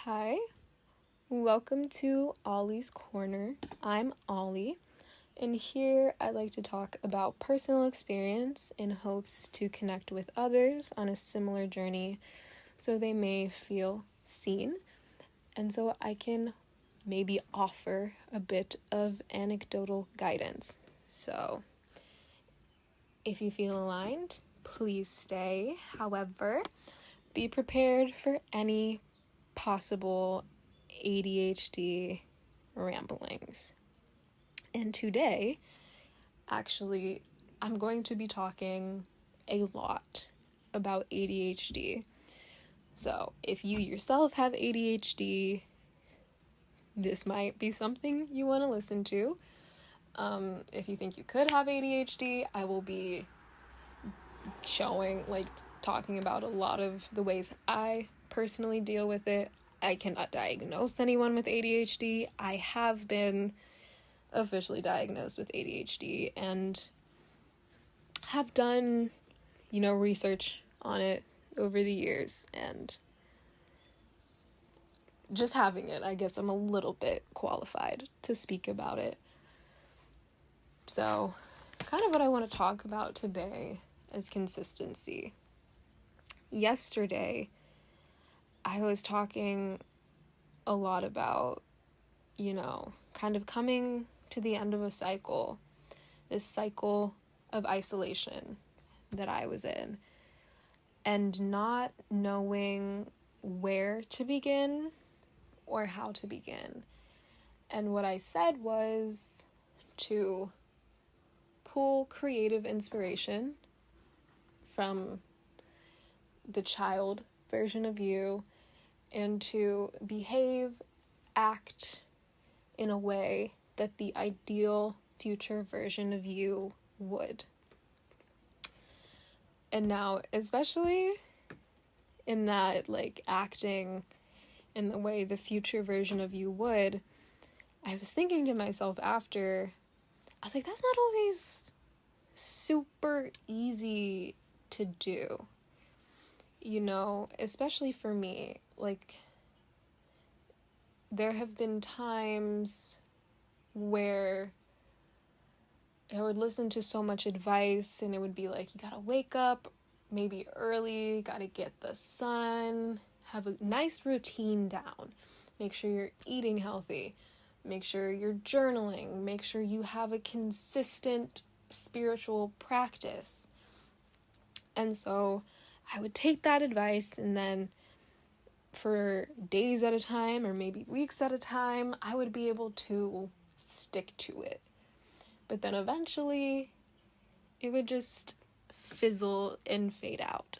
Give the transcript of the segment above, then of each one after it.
Hi, welcome to Ollie's Corner. I'm Ollie, and here I like to talk about personal experience in hopes to connect with others on a similar journey so they may feel seen, and so I can maybe offer a bit of anecdotal guidance. So, if you feel aligned, please stay. However, be prepared for any possible ADHD ramblings. And today, actually, I'm going to be talking a lot about ADHD. So, if you yourself have ADHD, this might be something you want to listen to. If you think you could have ADHD, I will be talking about a lot of the ways I personally deal with it. I cannot diagnose anyone with ADHD. I have been officially diagnosed with ADHD and have done, research on it over the years, and just having it, I guess I'm a little bit qualified to speak about it. So, kind of what I want to talk about today is consistency. Yesterday, I was talking a lot about, kind of coming to the end of a cycle, this cycle of isolation that I was in, and not knowing where to begin or how to begin. And what I said was to pull creative inspiration from the child version of you and to behave, act in a way that the ideal future version of you would. And now, especially in that, acting in the way the future version of you would, I was thinking to myself after, I was like, that's not always super easy to do. Especially for me, there have been times where I would listen to so much advice and it would be like, you gotta wake up maybe early, gotta get the sun, have a nice routine down, make sure you're eating healthy, make sure you're journaling, make sure you have a consistent spiritual practice. And so I would take that advice, and then for days at a time or maybe weeks at a time, I would be able to stick to it. But then eventually it would just fizzle and fade out.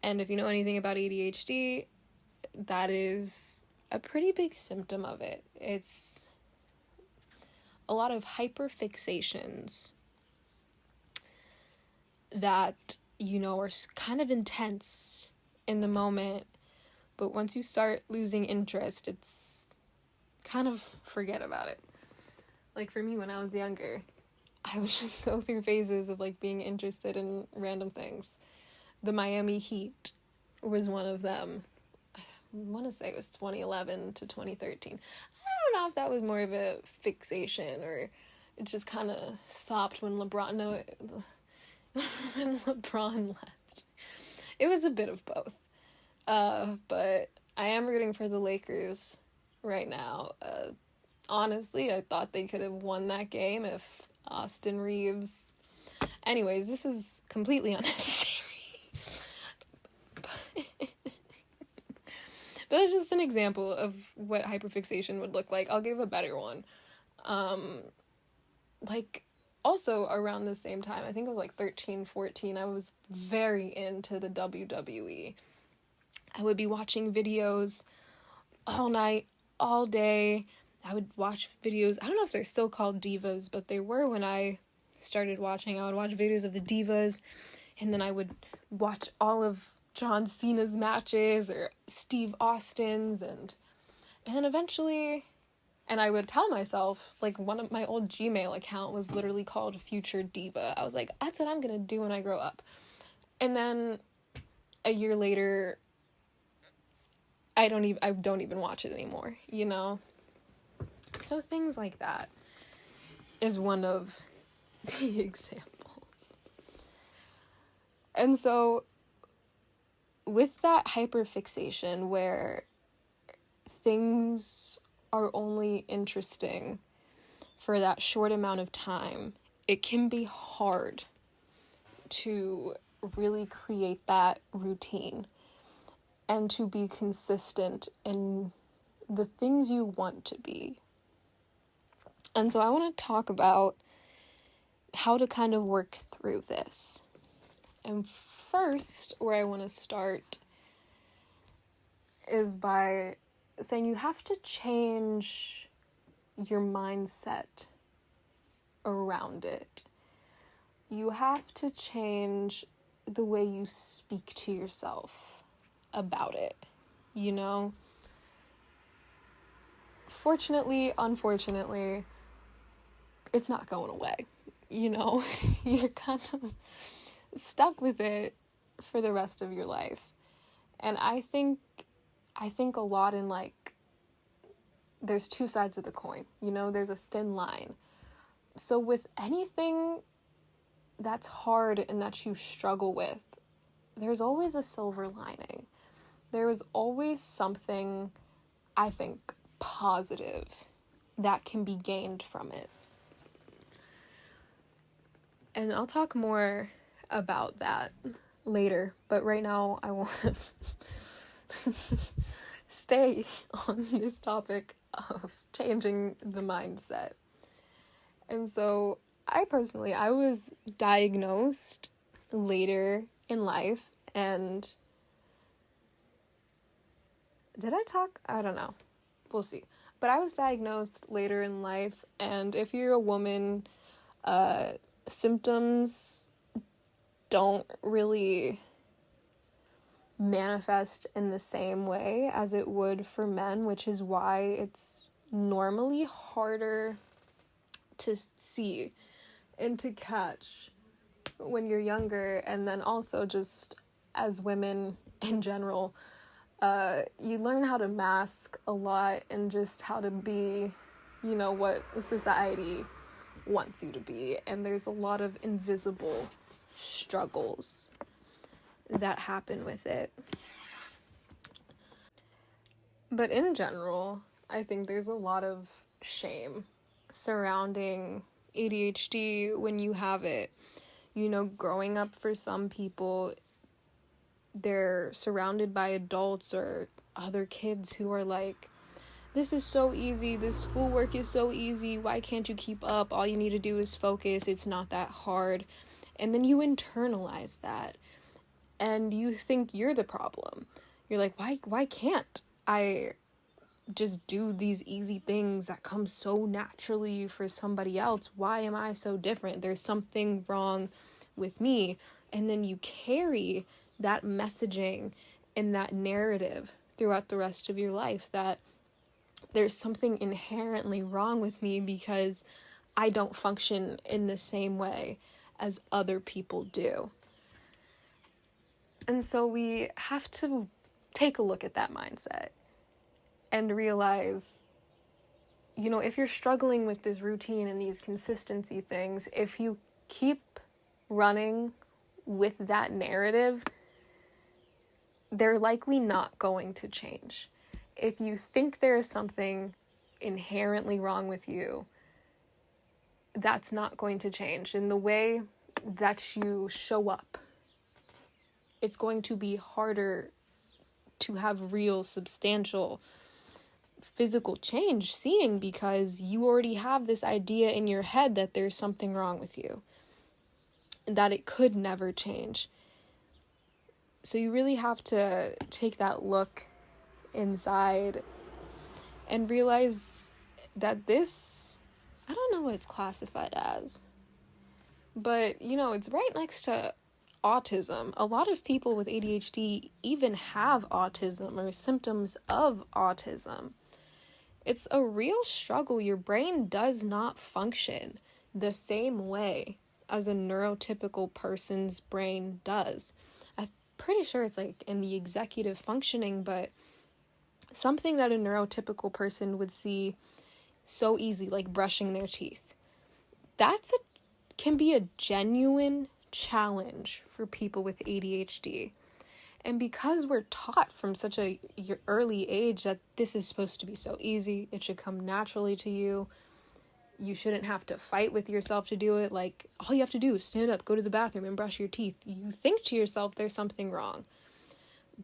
And if you know anything about ADHD, that is a pretty big symptom of it. It's a lot of hyperfixations that, are kind of intense in the moment, but once you start losing interest, it's kind of forget about it. Like for me, when I was younger, I would just go through phases of being interested in random things. The Miami Heat was one of them. I want to say it was 2011 to 2013. I don't know if that was more of a fixation or it just kind of stopped when LeBron left. It was a bit of both. But I am rooting for the Lakers right now. Honestly, I thought they could have won that game if Austin Reeves... Anyways, this is completely unnecessary. But it's just an example of what hyperfixation would look like. I'll give a better one. Also around the same time, I think it was 13, 14, I was very into the WWE. I would be watching videos all night, all day. I would watch videos, I don't know if they're still called divas, but they were when I started watching. I would watch videos of the divas, and then I would watch all of John Cena's matches or Steve Austin's, and then eventually, and I would tell myself, one of my old Gmail account was literally called Future Diva. I was like, that's what I'm gonna do when I grow up. And then a year later, I don't even watch it anymore, you know? So things like that is one of the examples. And so with that hyperfixation where things are only interesting for that short amount of time, it can be hard to really create that routine and to be consistent in the things you want to be. And so I want to talk about how to kind of work through this. And first, where I want to start is by saying you have to change your mindset around it. You have to change the way you speak to yourself about it, you know? Fortunately, unfortunately, it's not going away, you know? You're kind of stuck with it for the rest of your life. And I think a lot in, like, there's two sides of the coin, you know? There's a thin line. So with anything that's hard and that you struggle with, there's always a silver lining. There is always something, I think, positive that can be gained from it. And I'll talk more about that later, but right now I want to stay on this topic of changing the mindset. And so I was diagnosed later in life, and did I talk? I don't know. We'll see. But I was diagnosed later in life, and if you're a woman, symptoms don't really manifest in the same way as it would for men, which is why it's normally harder to see and to catch when you're younger. And then also just as women in general, you learn how to mask a lot and just how to be, you know, what society wants you to be. And there's a lot of invisible struggles that happen with it. But in general, I think there's a lot of shame surrounding ADHD when you have it. You know, growing up for some people, they're surrounded by adults or other kids who are like, this is so easy, this schoolwork is so easy, why can't you keep up? All you need to do is focus, it's not that hard. And then you internalize that, and you think you're the problem. You're like, why can't I just do these easy things that come so naturally for somebody else? Why am I so different? There's something wrong with me. And then you carry that messaging and that narrative throughout the rest of your life, that there's something inherently wrong with me because I don't function in the same way as other people do. And so we have to take a look at that mindset and realize, you know, if you're struggling with this routine and these consistency things, if you keep running with that narrative, they're likely not going to change. If you think there is something inherently wrong with you, that's not going to change. In the way that you show up, it's going to be harder to have real, substantial, physical change seeing, because you already have this idea in your head that there's something wrong with you, that it could never change. So you really have to take that look inside and realize that this, I don't know what it's classified as, but, you know, it's right next to autism. A lot of people with ADHD even have autism or symptoms of autism. It's a real struggle. Your brain does not function the same way as a neurotypical person's brain does. I'm pretty sure it's like in the executive functioning, but something that a neurotypical person would see so easy, like brushing their teeth. Can be a genuine challenge for people with ADHD. And because we're taught from such a early age that this is supposed to be so easy, it should come naturally to you, you shouldn't have to fight with yourself to do it, like, all you have to do is stand up, go to the bathroom, and brush your teeth. You think to yourself there's something wrong.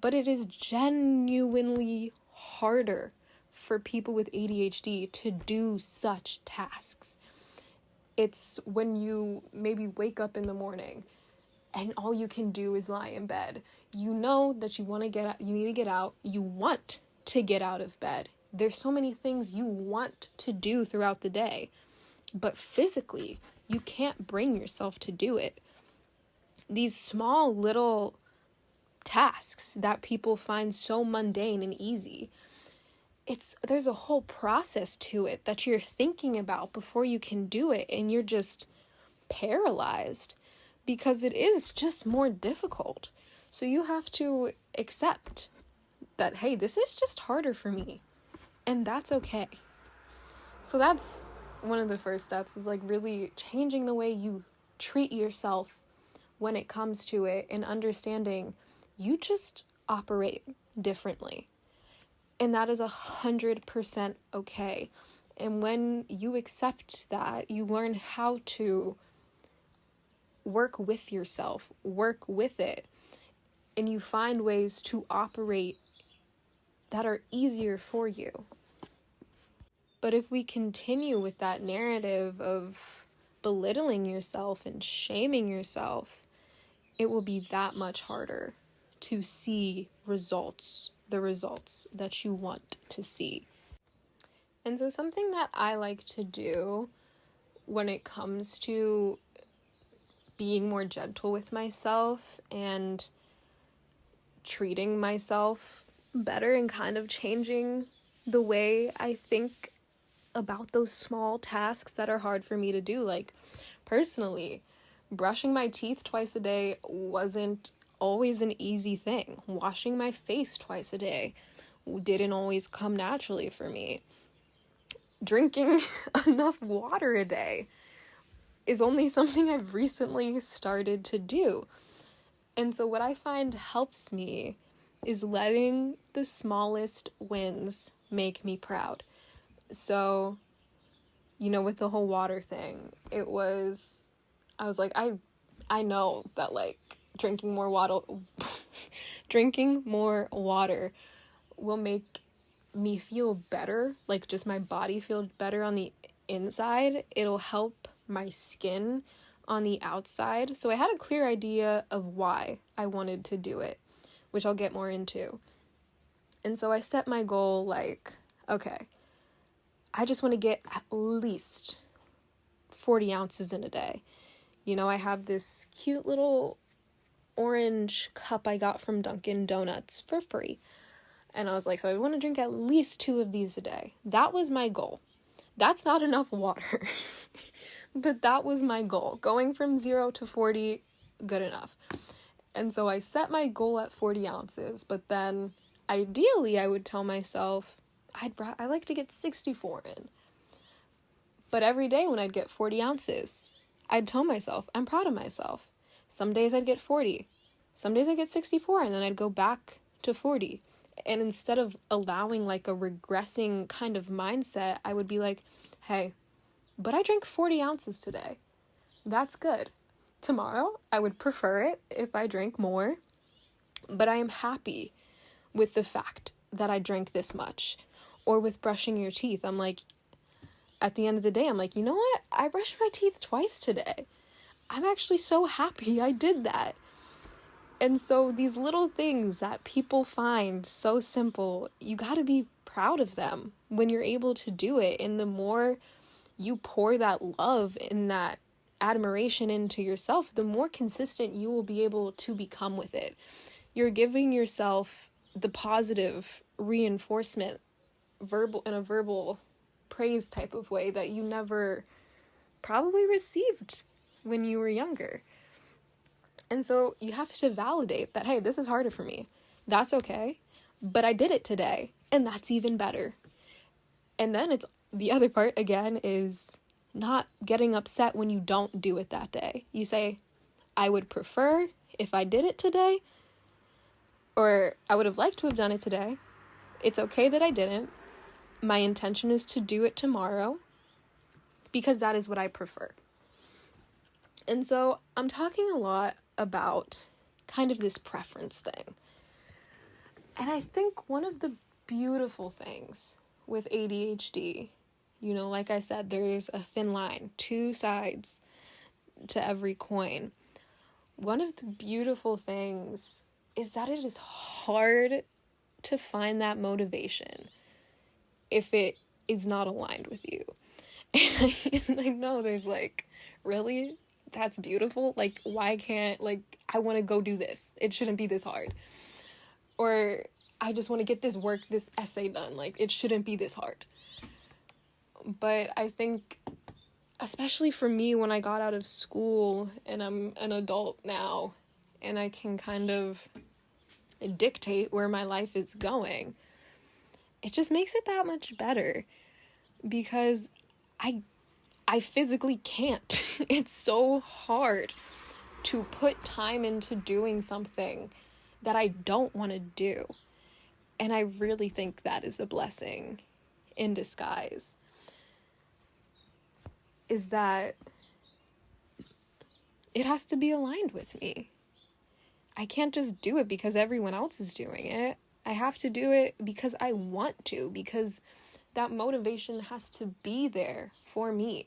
But it is genuinely harder for people with ADHD to do such tasks. It's when you maybe wake up in the morning and all you can do is lie in bed. You know that you need to get out, you want to get out of bed. There's so many things you want to do throughout the day, but physically, you can't bring yourself to do it. These small little tasks that people find so mundane and easy, there's a whole process to it that you're thinking about before you can do it, and you're just paralyzed because it is just more difficult. So you have to accept that, hey, this is just harder for me, and that's okay. So that's one of the first steps, is like really changing the way you treat yourself when it comes to it, and understanding you just operate differently. And that is 100% okay. And when you accept that, you learn how to work with yourself, work with it, and you find ways to operate that are easier for you. But if we continue with that narrative of belittling yourself and shaming yourself, it will be that much harder to see the results that you want to see. And so something that I like to do when it comes to being more gentle with myself and treating myself better and kind of changing the way I think about those small tasks that are hard for me to do. Like, personally, brushing my teeth twice a day wasn't always an easy thing. Washing my face twice a day didn't always come naturally for me. Drinking enough water a day is only something I've recently started to do. And so what I find helps me is letting the smallest wins make me proud. So, with the whole water thing, I was like, I know that, like, drinking more water will make me feel better, like just my body feel better on the inside. It'll help my skin on the outside. So I had a clear idea of why I wanted to do it, which I'll get more into. And so I set my goal like, okay, I just want to get at least 40 ounces in a day. I have this cute little orange cup I got from Dunkin' Donuts for free. And I was like, so I want to drink at least 2 of these a day. That was my goal. That's not enough water. But that was my goal. Going from 0 to 40, good enough. And so I set my goal at 40 ounces. But then, ideally, I would tell myself, I like to get 64 in. But every day when I'd get 40 ounces, I'd tell myself, I'm proud of myself. Some days I'd get 40. Some days I'd get 64, and then I'd go back to 40. And instead of allowing like a regressing kind of mindset, I would be like, hey, but I drank 40 ounces today. That's good. Tomorrow, I would prefer it if I drank more, but I am happy with the fact that I drank this much. Or with brushing your teeth, I'm like, at the end of the day, I'm like, you know what? I brushed my teeth twice today. I'm actually so happy I did that. And so these little things that people find so simple, you gotta be proud of them when you're able to do it. And the more you pour that love and that admiration into yourself, the more consistent you will be able to become with it. You're giving yourself the positive reinforcement in a verbal praise type of way that you never probably received when you were younger. And so you have to validate that, hey, this is harder for me. That's okay. but I did it today, and that's even better. And then it's the other part, again, is not getting upset when you don't do it that day. You say, I would prefer if I did it today, or I would have liked to have done it today. It's okay that I didn't. My intention is to do it tomorrow, because that is what I prefer. And so I'm talking a lot about kind of this preference thing. And I think one of the beautiful things with ADHD, like I said, there is a thin line, two sides to every coin. One of the beautiful things is that it is hard to find that motivation if it is not aligned with you. And I know there's really? That's beautiful? Why can't, I want to go do this. It shouldn't be this hard. Or I just want to get this essay done. It shouldn't be this hard. But I think, especially for me, when I got out of school and I'm an adult now, and I can kind of dictate where my life is going, it just makes it that much better, because I physically can't. It's so hard to put time into doing something that I don't want to do. And I really think that is a blessing in disguise. Is that it has to be aligned with me. I can't just do it because everyone else is doing it. I have to do it because I want to, because that motivation has to be there for me.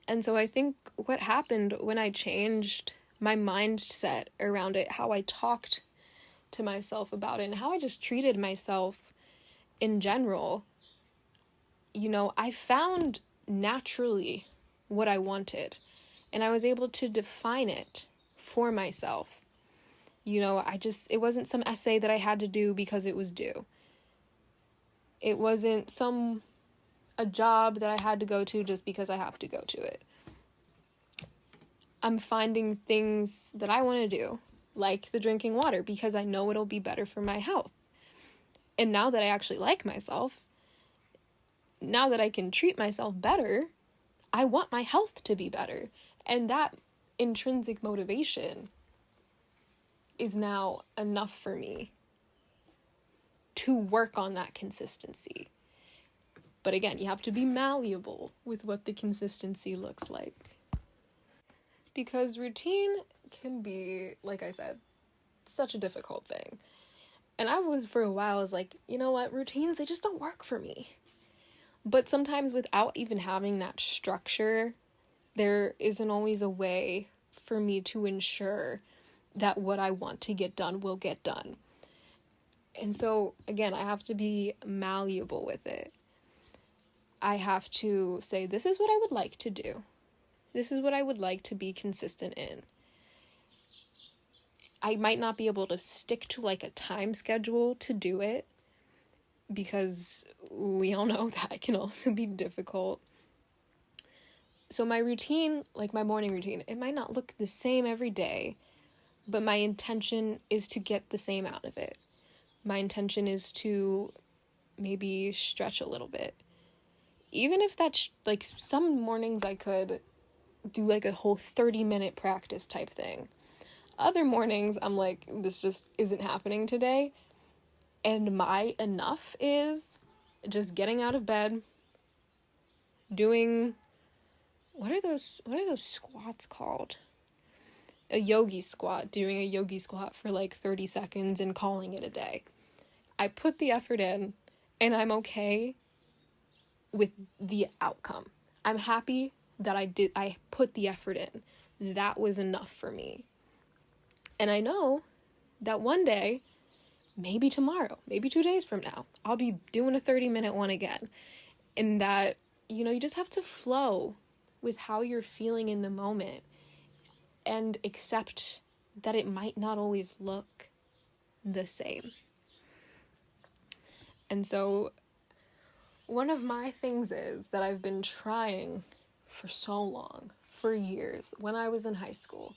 And so I think what happened when I changed my mindset around it, how I talked to myself about it, and how I just treated myself in general, I found naturally what I wanted, and I was able to define it for myself. It wasn't some essay that I had to do because it was due. It wasn't a job that I had to go to just because I have to go to it. I'm finding things that I want to do, like the drinking water, because I know it'll be better for my health. And now that I actually like myself, now that I can treat myself better, I want my health to be better. And that intrinsic motivation is now enough for me to work on that consistency. But again, you have to be malleable with what the consistency looks like. Because routine can be, like I said, such a difficult thing. And for a while, I was like, you know what, routines, they just don't work for me. But sometimes without even having that structure, there isn't always a way for me to ensure that what I want to get done will get done. And so, again, I have to be malleable with it. I have to say, this is what I would like to do. This is what I would like to be consistent in. I might not be able to stick to a time schedule to do it, because we all know that can also be difficult. So my routine, my morning routine, it might not look the same every day, but my intention is to get the same out of it. My intention is to maybe stretch a little bit. Even if that's, some mornings I could do, a whole 30-minute practice type thing. Other mornings, I'm like, this just isn't happening today. And my enough is just getting out of bed, doing, what are those squats called? A yogi squat, doing a yogi squat for 30 seconds and calling it a day. I put the effort in, and I'm okay with the outcome. I'm happy that I put the effort in. That was enough for me. And I know that one day, maybe tomorrow, maybe 2 days from now, I'll be doing a 30-minute one again. And that, you just have to flow with how you're feeling in the moment and accept that it might not always look the same. And so one of my things is that I've been trying for so long, for years, when I was in high school,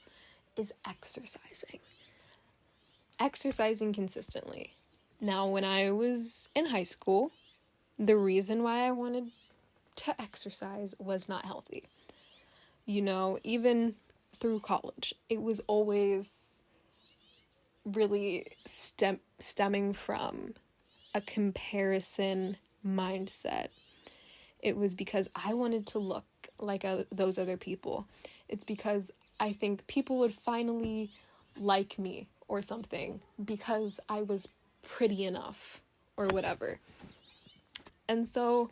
is exercising. Exercising consistently. Now, when I was in high school, the reason why I wanted to exercise was not healthy. Even through college, it was always really stemming from a comparison mindset. It was because I wanted to look like those other people. It's because I think people would finally like me or something because I was pretty enough or whatever. And so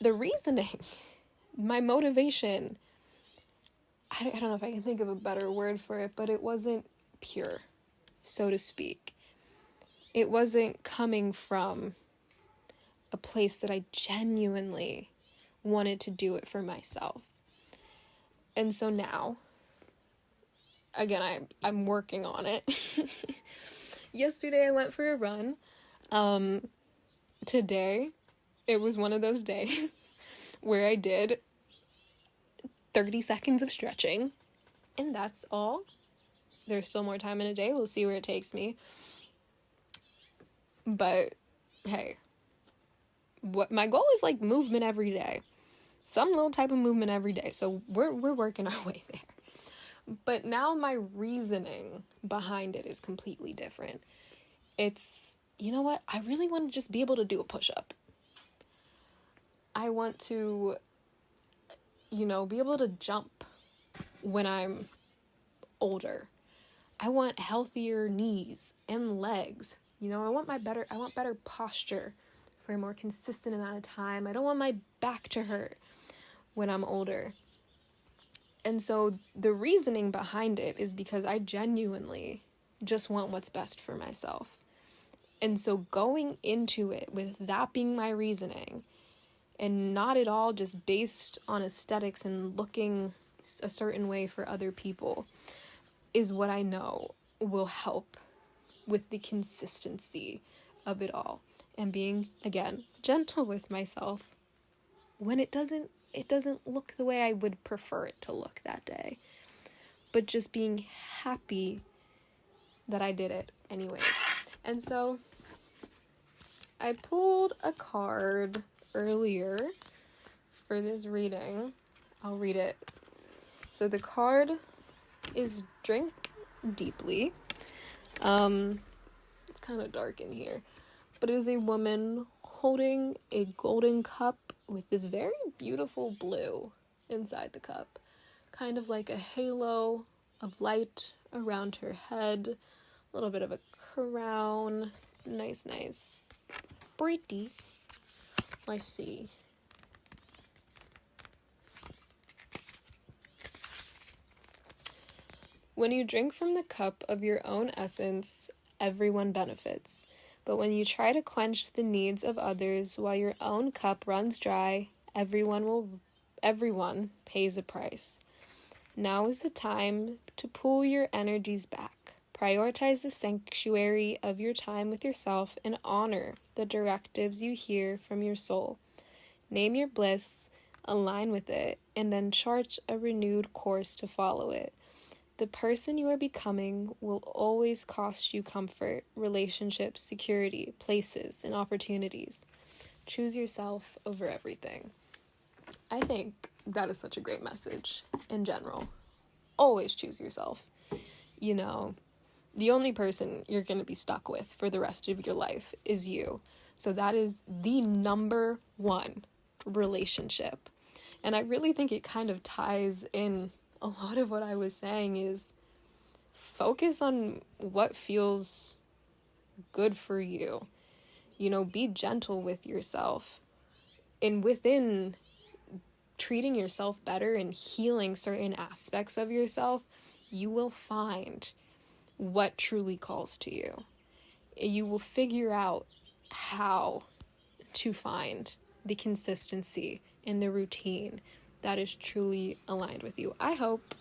the reasoning, my motivation, I don't know if I can think of a better word for it, but it wasn't pure, so to speak. It wasn't coming from a place that I genuinely wanted to do it for myself. And so now, again, I'm working on it. Yesterday I went for a run. Today, it was one of those days where I did 30 seconds of stretching, and that's all. There's still more time in a day. We'll see where it takes me. But hey, what my goal is like movement every day. Some little type of movement every day. So we're working our way there. But now my reasoning behind it is completely different. It's, you know what? I really want to just be able to do a push-up. I want to, be able to jump when I'm older. I want healthier knees and legs. I want better posture for a more consistent amount of time. I don't want my back to hurt when I'm older. And so the reasoning behind it is because I genuinely just want what's best for myself. And so going into it with that being my reasoning and not at all just based on aesthetics and looking a certain way for other people is what I know will help with the consistency of it all and being, again, gentle with myself when it doesn't look the way I would prefer it to look that day, but just being happy that I did it anyways. And so I pulled a card earlier for this reading. I'll read it. So the card is Drink Deeply. It's kind of dark in here, but it is a woman holding a golden cup with this very beautiful blue inside the cup, kind of like a halo of light around her head, a little bit of a crown. Nice. Pretty. Let's see. When you drink from the cup of your own essence, everyone benefits. But when you try to quench the needs of others while your own cup runs dry, everyone pays a price. Now is the time to pull your energies back. Prioritize the sanctuary of your time with yourself and honor the directives you hear from your soul. Name your bliss, align with it, and then chart a renewed course to follow it. The person you are becoming will always cost you comfort, relationships, security, places, and opportunities. Choose yourself over everything. I think that is such a great message in general. Always choose yourself. The only person you're going to be stuck with for the rest of your life is you. So that is the number one relationship. And I really think it kind of ties in a lot of what I was saying is focus on what feels good for you. Be gentle with yourself. And within treating yourself better and healing certain aspects of yourself, you will find what truly calls to you. You will figure out how to find the consistency in the routine that is truly aligned with you. I hope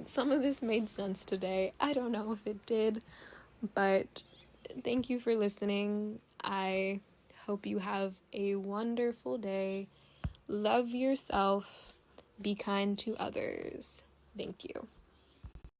some of this made sense today. I don't know if it did, but thank you for listening. I hope you have a wonderful day. Love yourself. Be kind to others. Thank you.